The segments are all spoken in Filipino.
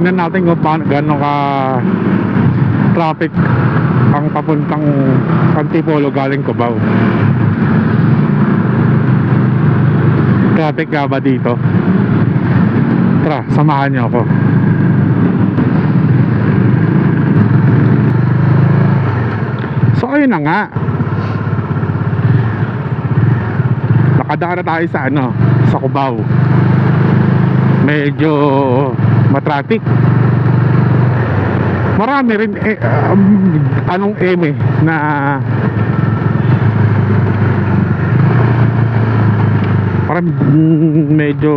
tingnan natin kung paano, gano'n ka traffic ang papuntang Antipolo galing Cubao. Traffic nga ba dito? Tara, samahan niyo ako. So ayun na nga, nakadaan na tayo sa sa Cubao. Medyo matraffic. Marami rin anong na parang medyo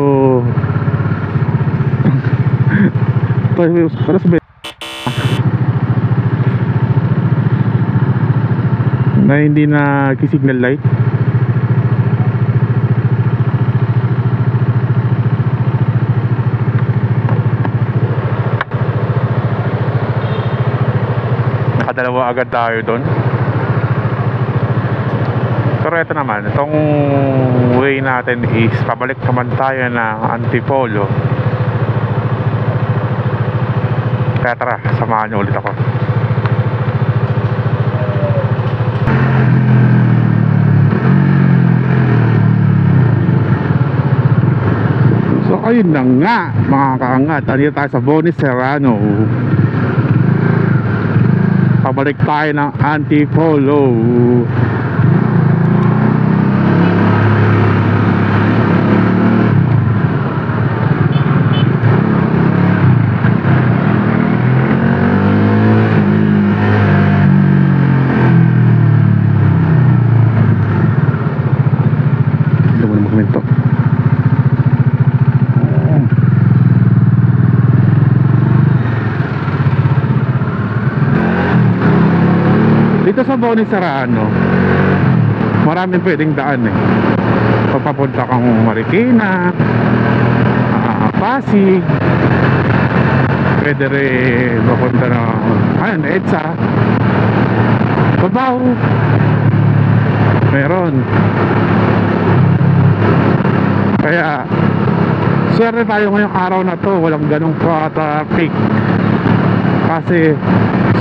na hindi na signal light. Nakadalawa agad tayo doon. Pero ito naman, itong way natin is pabalik naman tayo ng Antipolo. Kaya tara, samahan niyo ulit ako. So ayun na nga mga kaangat, andito tayo sa Boni Serrano. Pabalik tayo ng Antipolo. Dito sa Boni Serrano, maraming pwedeng daan papapunta kang Marikina, Pasig, pwede rin papunta ng EDSA, Cubao, meron. Kaya swerte tayo ngayong araw na to, walang ganong traffic. Kasi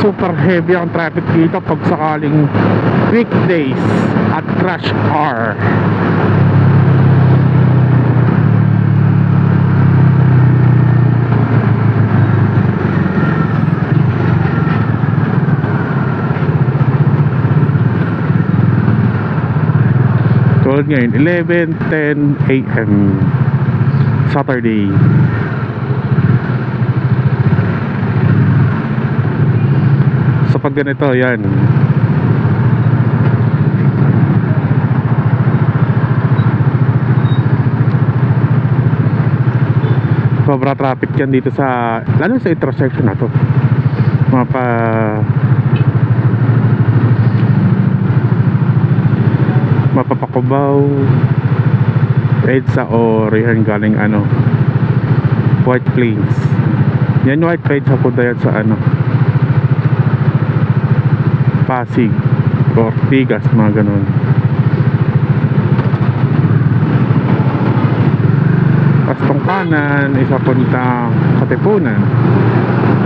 super heavy ang traffic dito pag sakaling weekdays at rush hour. Tulad ngayon 11:10 AM Saturday. Pag ganito, yan sobra traffic yan dito sa, lalo sa intersection na to, Mapapacubao, EDSA or yan galing White Plains. Yan White Plains hapunta yan sa Pasig, Ortigas, mga ganun. Tapos tong kanan isa puntang Katipunan,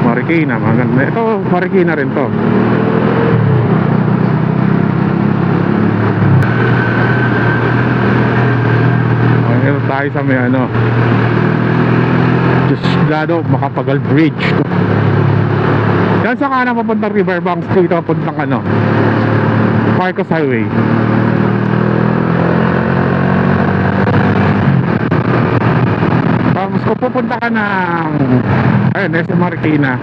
Marikina, mga ganun. Ito Marikina rin to. Ito tayo sa may Jusglado Macapagal Bridge. Yan sa kanan papuntang Riverbanks, dito papuntang Marcos Highway. Tapos kung pupunta ka ng sa Marikina,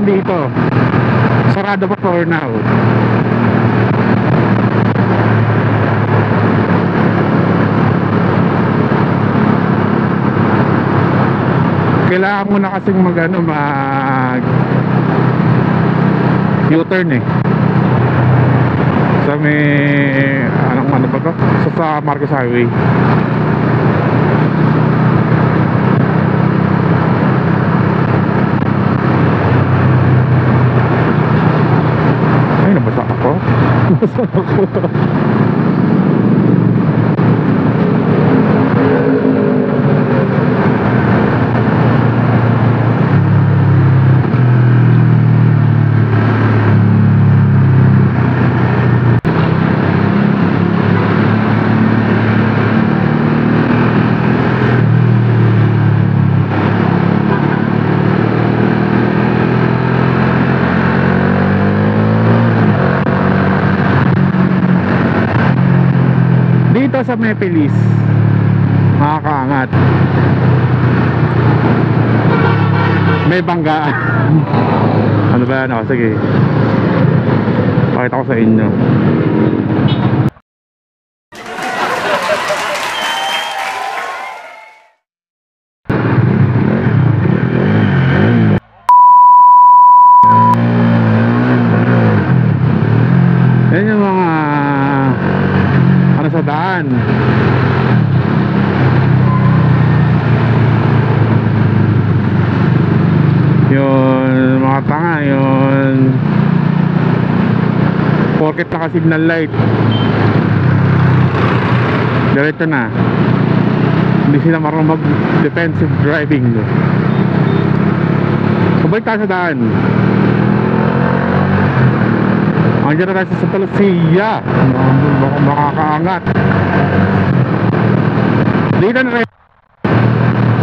dito sarado pa for now. Kailangan mo na kasing mag U-turn sa may ano ba to? Sa Marcos Highway. Ay, nabasa ako. Nabasa ako. dito sa Mepilis, makakaangat. May banggaan. Ano ba yan? Sige, pakita ko sa inyo. Yan yung mga ano sa daan. Yun, mga tanga yun. Porket naka signal light, diretso na. Hindi sila marunong mag defensive driving. So balik tayo sa daan. Andiyan na tayo sa Santa Lucia, makakaangat. Dito na rin.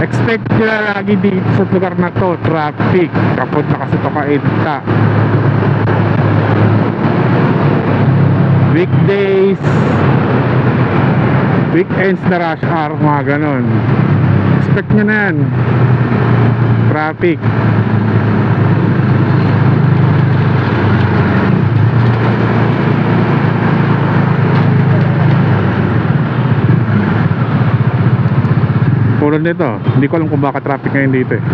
Expect nila lagi dito sa lugar na to, traffic kapag nakasito ka edta. Weekdays, weekends na rush hour, mga ganon. Expect nyo na yan, traffic. Tulad nito, hindi ko alam kung baka traffic ngayon dito eh.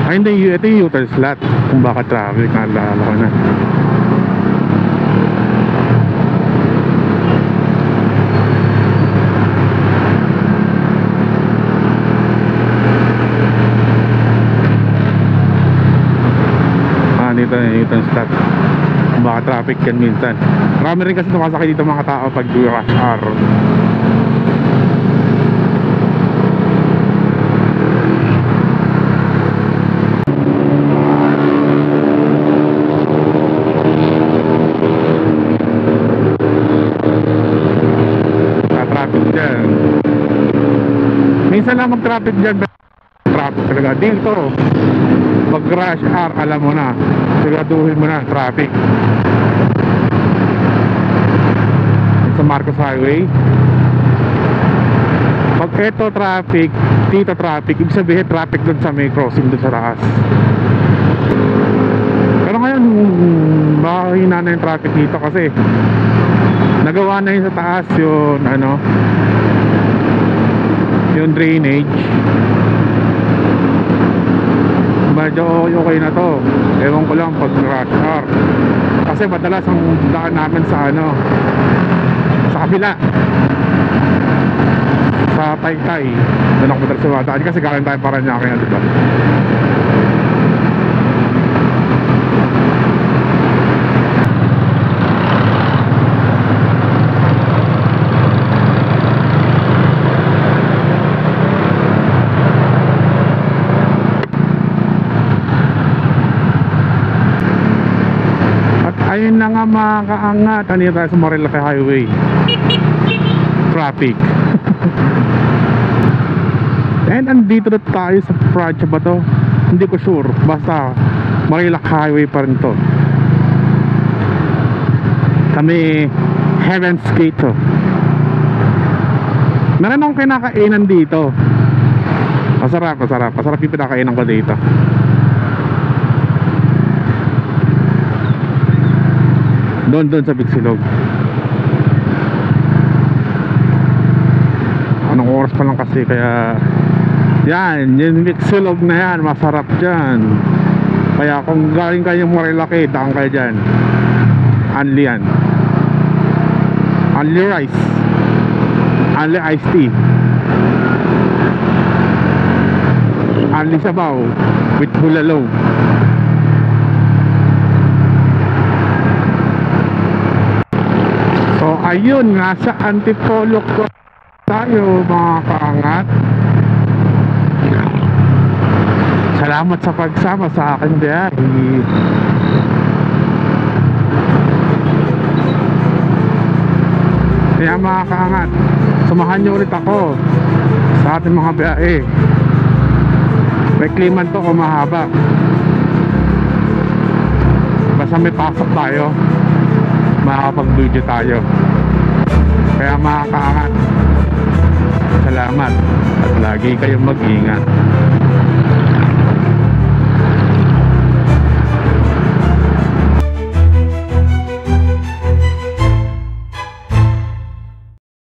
Ay hindi, ito yung U-turn slot. Kung baka traffic, naalala ko na. Dito yung U-turn slot. Baka traffic yan minsan. Marami rin kasi tumasakay dito mga tao pag rush hour. Traffic dyan. Minsan lang mag-traffic dyan. Traffic talaga dito. Pag rush hour, alam mo na, siguraduhin mo na traffic. Sa Marcos Highway, pag eto traffic, dito traffic, ibig sabihin traffic dun sa may crossing dun sa taas. Pero ngayon mahina na yung traffic dito kasi nagawa na yun sa taas yung ano, yung drainage. Medyo okay na to. Ewan ko lang pag rush hour, kasi madalas ang daan namin sa ano, sa kabila, sa Taytay. Doon ako madalas sumadaan kasi galing tayo Paranaque na, diba? Ayun na nga mga kaangat, kanina tayo sa Marilaki Highway. Traffic. And andito na tayo sa Francia ba to? Hindi ko sure, basta Marilaki Highway pa rin to. Kami Heaven's Gate to. Meron akong kinakainan dito. Masarap yung pinakainan ko dito. Doon sa Bigsilog. Anong oras pa lang kasi, kaya yan, yung Bigsilog na yan, masarap dyan. Kaya kung galing kayo Marilaki, daan kayo dyan. Only yan. Only rice, only iced tea, only sabaw with bulalo. So ayun, nasa Antipolo ko tayo mga kaangat. Salamat sa pagsama sa akin biyahe. Kaya mga kaangat, samahan nyo ulit ako sa ating mga biyahe. May kliman to kung mahaba. basta may pasok tayo, makakapag-video tayo. Kaya makakaangat, salamat at lagi kayong mag-ingat.